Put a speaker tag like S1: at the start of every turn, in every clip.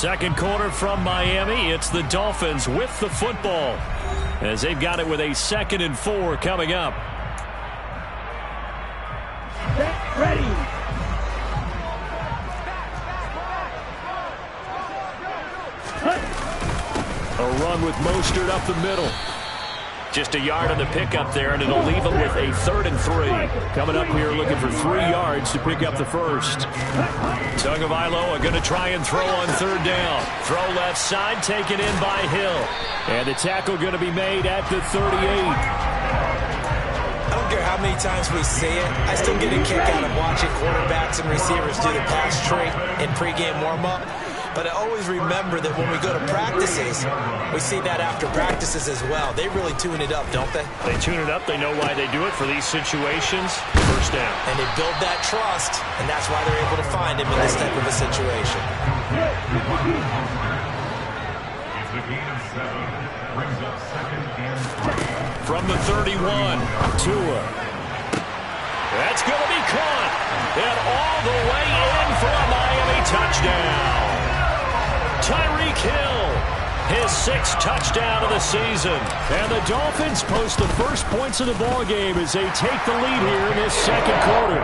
S1: Second quarter from Miami. It's the Dolphins with the football as they've got it with a 2nd and 4 coming up.
S2: Get ready.
S1: A run with Mostert up the middle. Just a yard on the pickup there, and it'll leave them with a 3rd and 3. Coming up here looking for 3 yards to pick up the first. Tagovailoa going to try and throw on 3rd down. Throw left side, taken in by Hill. And the tackle going to be made at the 38.
S3: I don't care how many times we see it. I still get a kick out of watching quarterbacks and receivers do the pass trait in pregame warm-up. But I always remember that when we go to practices, we see that after practices as well. They really tune it up, don't they?
S1: They tune it up. They know why they do it for these situations. First down.
S3: And they build that trust, and that's why they're able to find him in this type of a situation.
S1: From the 31, Tua. That's going to be caught. And all the way in for a Miami touchdown. Tyreek Hill, his 6th touchdown of the season. And the Dolphins post the first points of the ball game as they take the lead here in this 2nd quarter.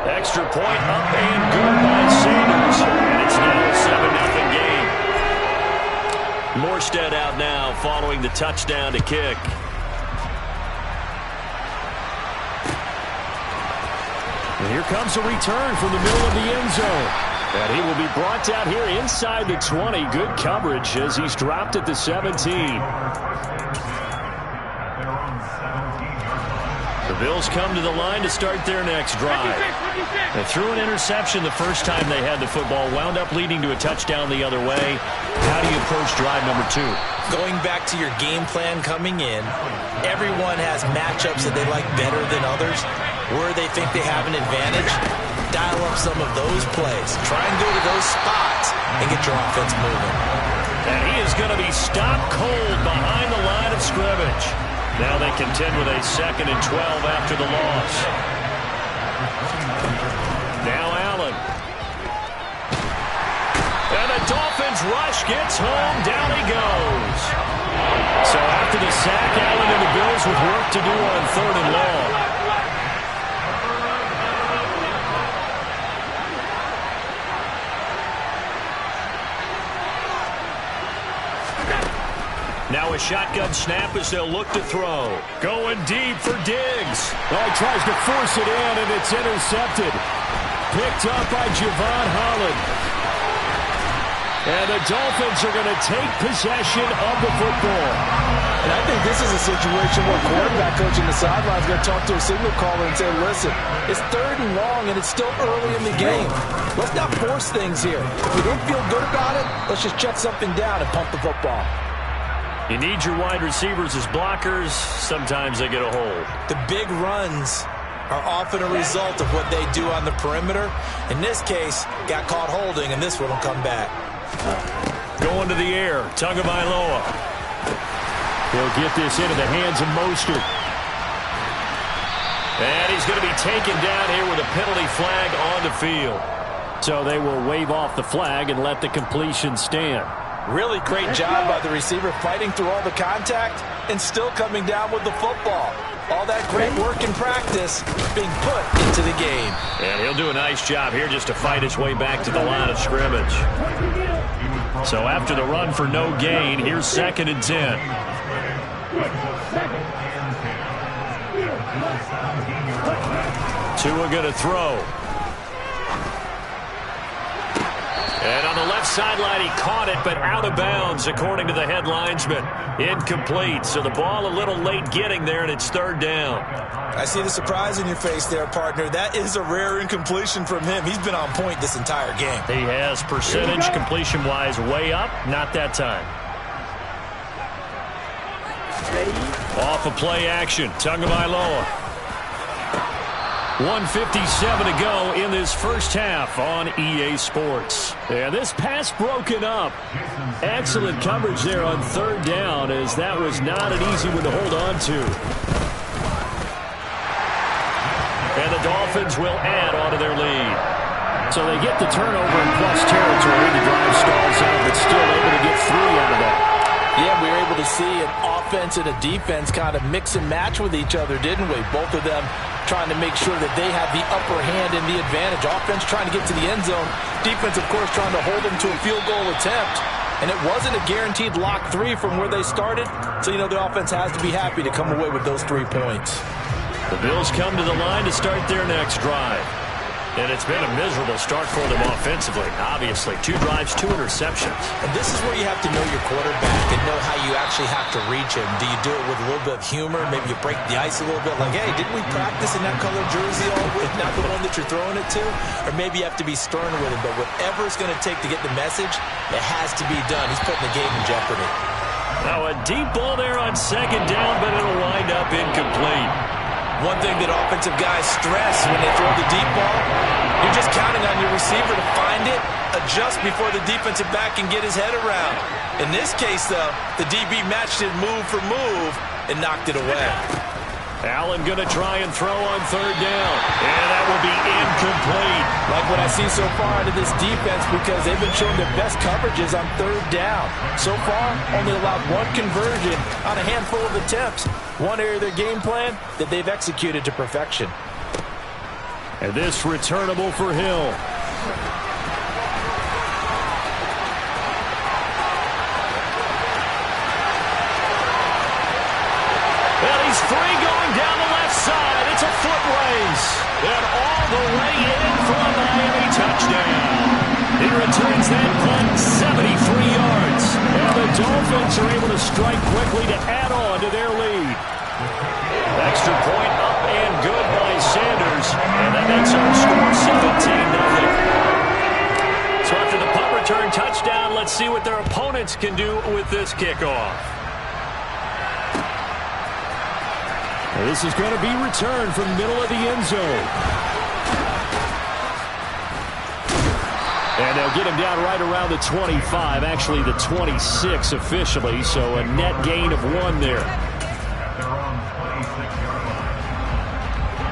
S1: Extra point up and good by Sanders. And it's now a 7-0 game. Morstead out now following the touchdown to kick. And here comes a return from the middle of the end zone. And he will be brought down here inside the 20. Good coverage as he's dropped at the 17. The Bills come to the line to start their next drive. They threw an interception the first time they had the football, wound up leading to a touchdown the other way. How do you approach drive number 2?
S3: Going back to your game plan coming in, everyone has matchups that they like better than others, where they think they have an advantage. Dial up some of those plays. Try and go to those spots and get your offense moving.
S1: And he is going to be stopped cold behind the line of scrimmage. Now they contend with a 2nd and 12 after the loss. Now Allen. And the Dolphins rush gets home. Down he goes. So after the sack, Allen and the Bills with work to do on 3rd and long. Now a shotgun snap as they'll look to throw. Going deep for Diggs.
S2: Oh, he tries to force it in, and it's intercepted. Picked up by Javon Holland. And the Dolphins are going to take possession of the football.
S4: And I think this is a situation where quarterback coach in the sideline is going to talk to a signal caller and say, listen, it's 3rd and long, and it's still early in the game. Let's not force things here. If we don't feel good about it, let's just check something down and pump the football.
S1: You need your wide receivers as blockers. Sometimes they get a hold.
S3: The big runs are often a result of what they do on the perimeter. In this case, got caught holding, and this one will come back.
S1: Going to the air, Tagovailoa.
S2: He'll get this into the hands of Mostert.
S1: And he's going to be taken down here with a penalty flag on the field.
S2: So they will wave off the flag and let the completion stand.
S4: Really great job by the receiver fighting through all the contact and still coming down with the football. All that great work in practice being put into the game.
S1: And he'll do a nice job here just to fight his way back to the line of scrimmage. So after the run for no gain, here's 2nd and 10. Tua going to throw. And on the left sideline, he caught it, but out of bounds, according to the head linesman. Incomplete, so the ball a little late getting there, and it's 3rd down.
S3: I see the surprise in your face there, partner. That is a rare incompletion from him. He's been on point this entire game.
S1: He has percentage, completion-wise, way up. Not that time. Off of play action, Tagovailoa. 1:57 to go in this first half on EA Sports.
S2: And this pass broken up. Excellent coverage there on 3rd down, as that was not an easy one to hold on to.
S1: And the Dolphins will add on to their lead.
S2: So they get the turnover in plus territory. The drive stalls out, but still able to get 3 out of that.
S4: Yeah, we were able to see an offense and a defense kind of mix and match with each other, didn't we? Both of them trying to make sure that they have the upper hand and the advantage. Offense trying to get to the end zone. Defense, of course, trying to hold them to a field goal attempt. And it wasn't a guaranteed lock 3 from where they started. So, the offense has to be happy to come away with those 3 points.
S2: The Bills come to the line to start their next drive.
S1: And it's been a miserable start for them offensively. Obviously, 2 drives, 2 interceptions.
S3: And this is where you have to know your quarterback and know how you actually have to reach him. Do you do it with a little bit of humor? Maybe you break the ice a little bit like, hey, didn't we practice in that colored jersey all week? Not the one that you're throwing it to? Or maybe you have to be stern with him. But whatever it's going to take to get the message, it has to be done. He's putting the game in jeopardy.
S1: Now a deep ball there on 2nd down, but it'll wind up incomplete.
S3: One thing that offensive guys stress when they throw the deep ball, you're just counting on your receiver to find it, adjust before the defensive back can get his head around. In this case, though, the DB matched it move for move and knocked it away.
S2: Allen going to try and throw on 3rd down. And that will be incomplete.
S4: Like what I see so far out of this defense, because they've been showing their best coverages on 3rd down. So far, only allowed 1 conversion on a handful of attempts. One area of their game plan that they've executed to perfection.
S2: And this returnable for Hill.
S1: Well, he's free going down the left side. It's a foot race. And all the way in for a Miami touchdown. He returns that punt 73 yards. And the Dolphins are able to strike quickly to add on to their lead. Extra point up and good by Sanders. And that makes our score 17-0. So after the punt return touchdown, let's see what their opponents can do with this kickoff.
S2: This is going to be returned from the middle of the end zone. And they'll get him down right around the 25, actually the 26 officially, so a net gain of 1 there.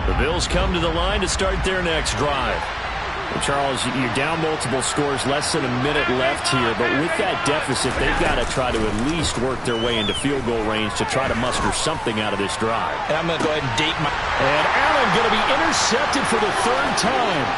S2: The Bills come to the line to start their next drive. Charles, you're down multiple scores, less than a minute left here, but with that deficit, they've got to try to at least work their way into field goal range to try to muster something out of this drive.
S3: And I'm going to go ahead and date my...
S2: And Allen going to be intercepted for the 3rd time.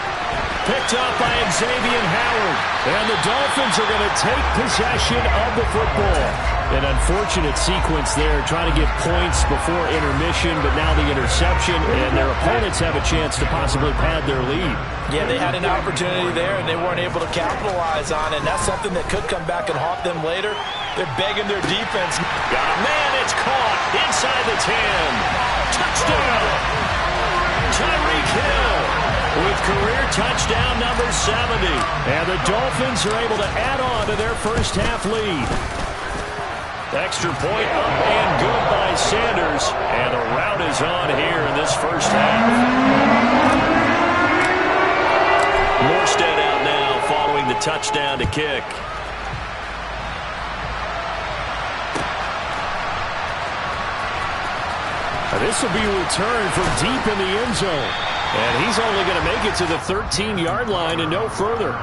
S2: Picked up by Xavier Howard. And the Dolphins are going to take possession of the football. An unfortunate sequence there, trying to get points before intermission, but now the interception, and their opponents have a chance to possibly pad their lead.
S4: Yeah, they had an opportunity there, and they weren't able to capitalize on it, and that's something that could come back and haunt them later. They're begging their defense.
S1: Got a man, it's caught inside the 10. Touchdown! Tyreek Hill with career touchdown number 70.
S2: And the Dolphins are able to add on to their first half lead.
S1: Extra point up and good by Sanders. And the rout is on here in this first half. Morstead out now following the touchdown to kick.
S2: This will be returned from deep in the end zone. And he's only going to make it to the 13-yard line and no further.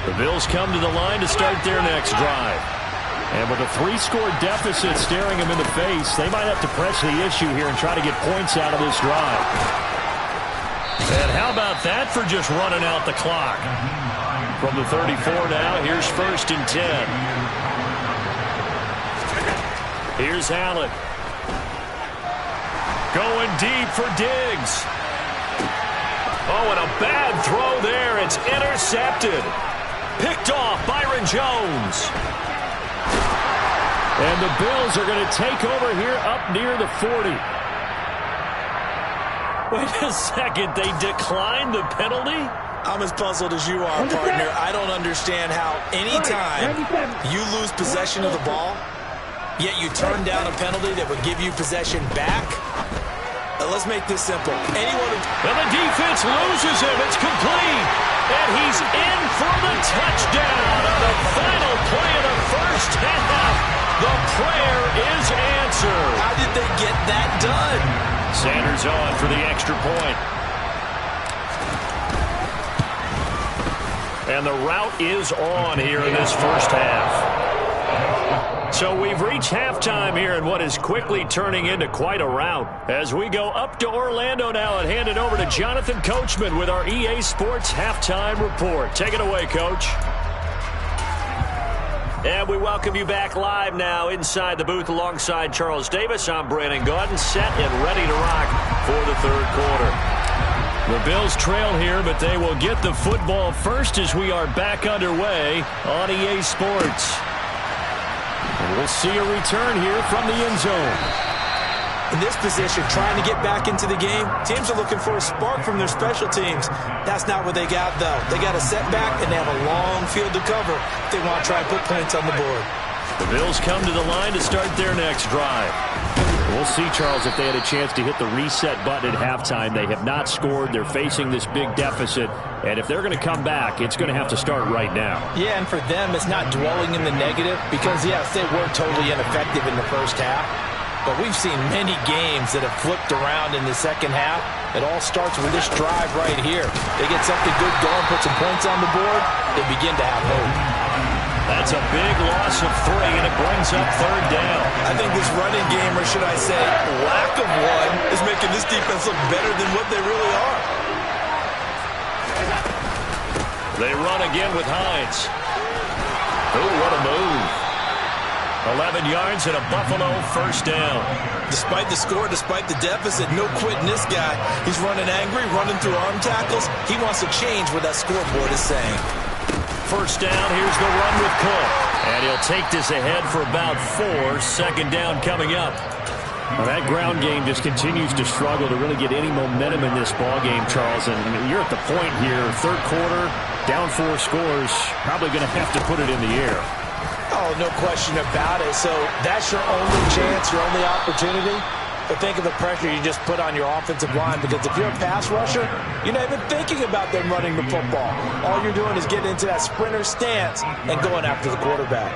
S2: The Bills come to the line to start their next drive. And with a 3-score deficit staring them in the face, they might have to press the issue here and try to get points out of this drive.
S1: And how about that for just running out the clock? From the 34 now, here's 1st and 10. Here's Allen. Going deep for Diggs. Oh, and a bad throw there. It's intercepted. Picked off Byron Jones.
S2: And the Bills are going to take over here up near the 40.
S1: Wait a second. They declined the penalty?
S3: I'm as puzzled as you are, partner. I don't understand how anytime you lose possession of the ball, yet you turn down a penalty that would give you possession back. Let's make this simple. Anyone who...
S1: Well, the defense loses him. It's complete. And he's in for the touchdown on the final play of the first half. The prayer is answered.
S3: How did they get that done?
S1: Sanders on for the extra point. And the route is on here in this first half. So we've reached halftime here in what is quickly turning into quite a rout. As we go up to Orlando now and hand it over to Jonathan Coachman with our EA Sports Halftime Report. Take it away, Coach. And we welcome you back live now inside the booth alongside Charles Davis. I'm Brandon Gaudin, set and ready to rock for the third quarter. The Bills trail here, but they will get the football first as we are back underway on EA Sports. And we'll see a return here from the end zone.
S3: In this position, trying to get back into the game, teams are looking for a spark from their special teams. That's not what they got, though. They got a setback, and they have a long field to cover if they want to try and put points on the board.
S1: The Bills come to the line to start their next drive. We'll see, Charles, if they had a chance to hit the reset button at halftime. They have not scored. They're facing this big deficit. And if they're going to come back, it's going to have to start right now.
S4: Yeah, and for them, it's not dwelling in the negative because, yes, they were totally ineffective in the first half. But we've seen many games that have flipped around in the second half. It all starts with this drive right here. They get something good going, put some points on the board, they begin to have hope.
S1: That's a big loss of 3, and it brings up third down.
S3: I think this running game, or should I say lack of one, is making this defense look better than what they really are.
S1: They run again with Hines. Oh, what a move. 11 yards and a Buffalo first down.
S3: Despite the score, despite the deficit, no quitting this guy. He's running angry, running through arm tackles. He wants to change what that scoreboard is saying.
S1: First down, here's the run with Cook. And he'll take this ahead for about 4. Second down coming up.
S2: Well, that ground game just continues to struggle to really get any momentum in this ball game, Charles. And you're at the point here, third quarter, down 4 scores, probably going to have to put it in the air.
S4: Oh, no question about it. So that's your only chance, your only opportunity. But think of the pressure you just put on your offensive line, because if you're a pass rusher, you're not even thinking about them running the football. All you're doing is getting into that sprinter stance and going after the quarterback.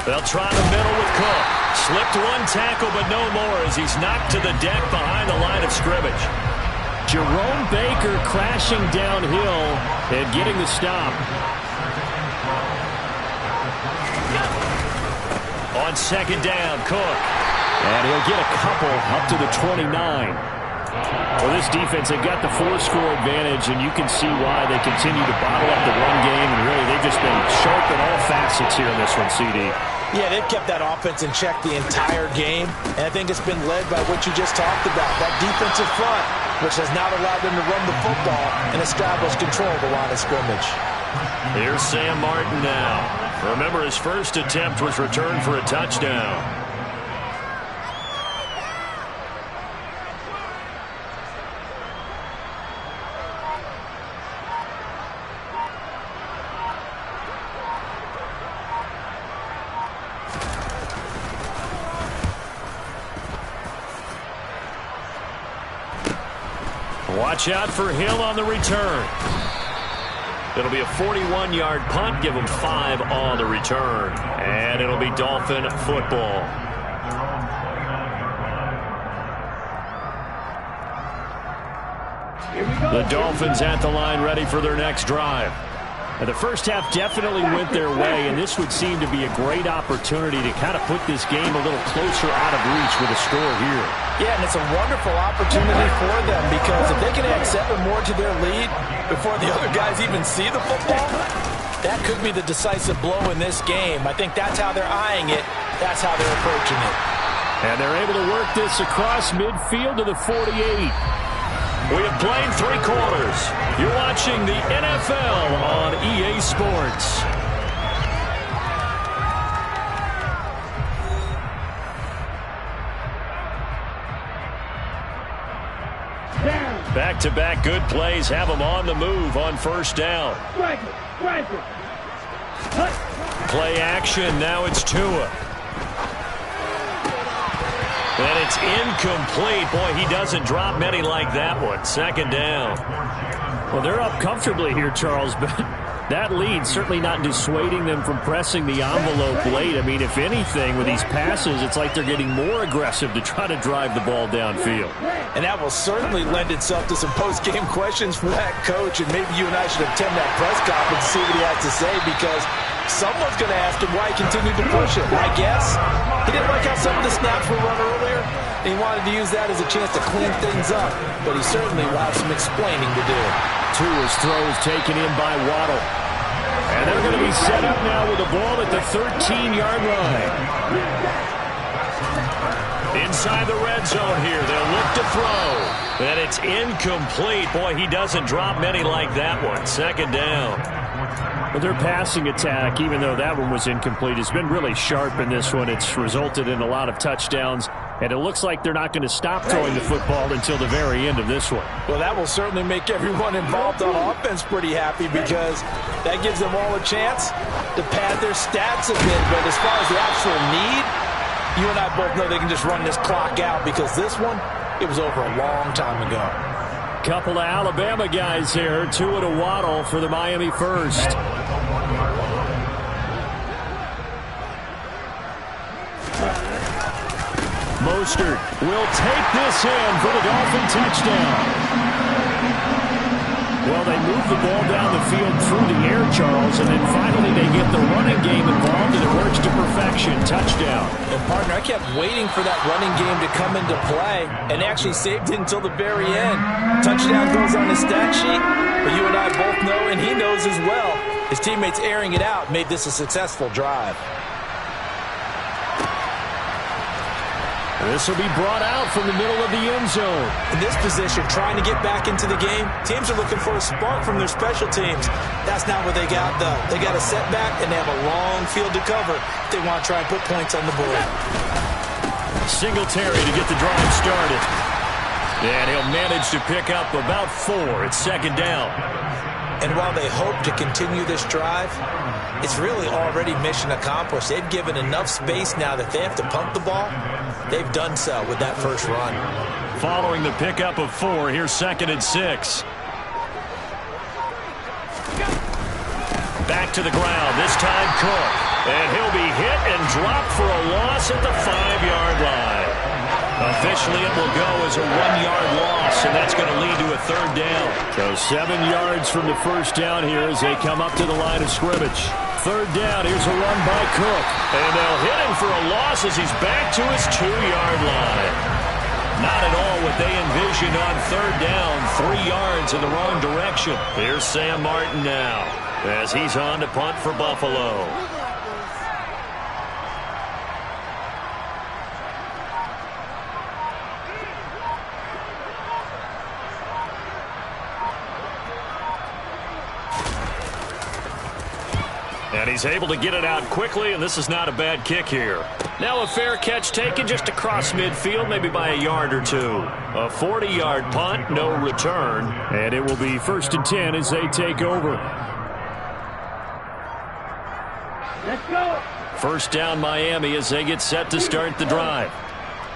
S1: They'll try the middle with Cook. Slipped one tackle, but no more as he's knocked to the deck behind the line of scrimmage.
S2: Jerome Baker crashing downhill and getting the stop.
S1: On second down, Cook.
S2: And he'll get a couple up to the 29. Well, this defense, they've got the 4-score advantage, and you can see why they continue to bottle up the run game. And really, they've just been sharp in all facets here in this one, CD.
S4: Yeah, they've kept that offense in check the entire game, and I think it's been led by what you just talked about, that defensive front, which has not allowed them to run the football and establish control of the line of scrimmage.
S1: Here's Sam Martin now. Remember, his first attempt was returned for a touchdown. Watch out for Hill on the return. It'll be a 41-yard punt. Give him 5 on the return. And it'll be Dolphin football. The Dolphins at the line, ready for their next drive. And the first half definitely went their way, and this would seem to be a great opportunity to kind of put this game a little closer out of reach with a score here.
S4: Yeah, and it's a wonderful opportunity for them, because if they can add 7 more to their lead before the other guys even see the football, that could be the decisive blow in this game. I think that's how they're eyeing it. That's how they're approaching it.
S2: And they're able to work this across midfield to the 48.
S1: We have played 3 quarters. You're watching the NFL on EA Sports. Back-to-back good plays have them on the move on first down. Play action, now it's Tua. And it's incomplete. Boy, he doesn't drop many like that one. Second down.
S2: Well, they're up comfortably here, Charles, but That lead certainly not dissuading them from pressing the envelope late. I mean, if anything, with these passes, it's like they're getting more aggressive to try to drive the ball downfield.
S4: And that will certainly lend itself to some post-game questions for that coach. And maybe you and I should attend that press conference to see what he has to say, because someone's going to ask him why he continued to push it. I guess he didn't like how some of the snaps were run earlier, and he wanted to use that as a chance to clean things up. But he certainly will have some explaining to do.
S2: Tua's throws taken in by Waddle. And they're going to be set up now with the ball at the 13-yard line.
S1: Inside the red zone here, they'll look to throw. And it's incomplete. Boy, he doesn't drop many like that one. Second down.
S2: But their passing attack, even though that one was incomplete, has been really sharp in this one. It's resulted in a lot of touchdowns. And it looks like they're not going to stop throwing the football until the very end of this one.
S4: Well, that will certainly make everyone involved on offense pretty happy, because that gives them all a chance to pad their stats a bit. But as far as the actual need, you and I both know they can just run this clock out, because this one, it was over a long time ago.
S2: Couple of Alabama guys here. Tua to Waddle for the Miami first. Mostert will take this in for the Dolphin touchdown. Well, they move the ball down the field through the air, Charles, and then finally they get the running game involved, and it works to perfection. Touchdown.
S4: And, partner, I kept waiting for that running game to come into play, and actually saved it until the very end. Touchdown goes on his stat sheet, but you and I both know, and he knows as well, his teammates airing it out made this a successful drive.
S2: This will be brought out from the middle of the end zone.
S3: In this position, trying to get back into the game, teams are looking for a spark from their special teams. That's not what they got, though. They got a setback, and they have a long field to cover if they want to try and put points on the board.
S1: Singletary to get the drive started. And he'll manage to pick up about 4. It's second down.
S3: And while they hope to continue this drive, it's really already mission accomplished. They've given enough space now that they have to pump the ball. They've done so with that first run.
S1: Following the pickup of 4, here's second and 6. Back to the ground, this time Cook. And he'll be hit and dropped for a loss at the 5-yard line. Officially, it will go as a 1-yard loss, and that's going to lead to a third down.
S2: So 7 yards from the first down here as they come up to the line of scrimmage. Third down, here's a run by Cook.
S1: And they'll hit him for a loss as he's back to his 2-yard line. Not at all what they envisioned on third down. 3 yards in the wrong direction. Here's Sam Martin now as he's on to punt for Buffalo. And he's able to get it out quickly, and this is not a bad kick here. Now a fair catch taken just across midfield, maybe by a yard or 2. A 40-yard punt, no return.
S2: And it will be 1st and 10 as they take over.
S5: Let's go.
S2: First down Miami as they get set to start the drive.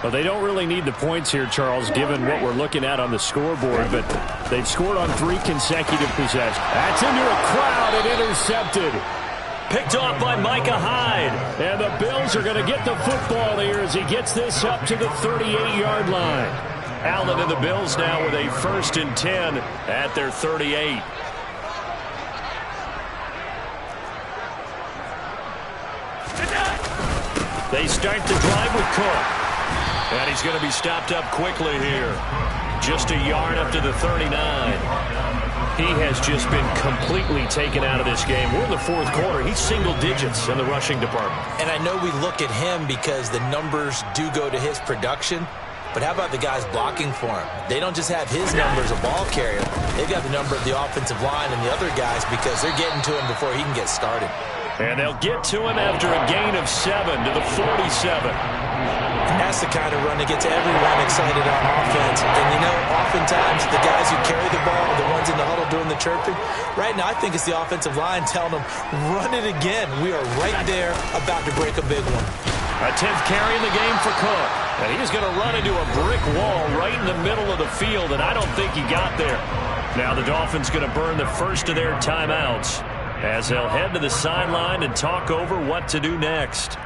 S2: Well, they don't really need the points here, Charles, given what we're looking at on the scoreboard, but they've scored on 3 consecutive possessions. That's into a crowd and intercepted.
S1: Picked off by Micah Hyde.
S2: And the Bills are going to get the football here as he gets this up to the 38-yard line.
S1: Allen and the Bills now with a 1st and 10 at their 38. They start the drive with Cook. And he's going to be stopped up quickly here. Just a yard up to the 39. He has just been completely taken out of this game. We're in the 4th quarter. He's single digits in the rushing department.
S3: And I know we look at him because the numbers do go to his production. But how about the guys blocking for him? They don't just have his number as a ball carrier. They've got the number of the offensive line and the other guys because they're getting to him before he can get started.
S1: And they'll get to him after a gain of 7 to the 47.
S3: That's the kind of run that gets everyone excited on offense. And, you know, oftentimes the guys who carry the ball are the ones in the huddle doing the chirping. Right now, I think it's the offensive line telling them, run it again. We are right there about to break a big one.
S1: A 10th carry in the game for Cook. And he's going to run into a brick wall right in the middle of the field, and I don't think he got there. Now the Dolphins going to burn the first of their timeouts. as they'll head to the sideline and talk over what to do next.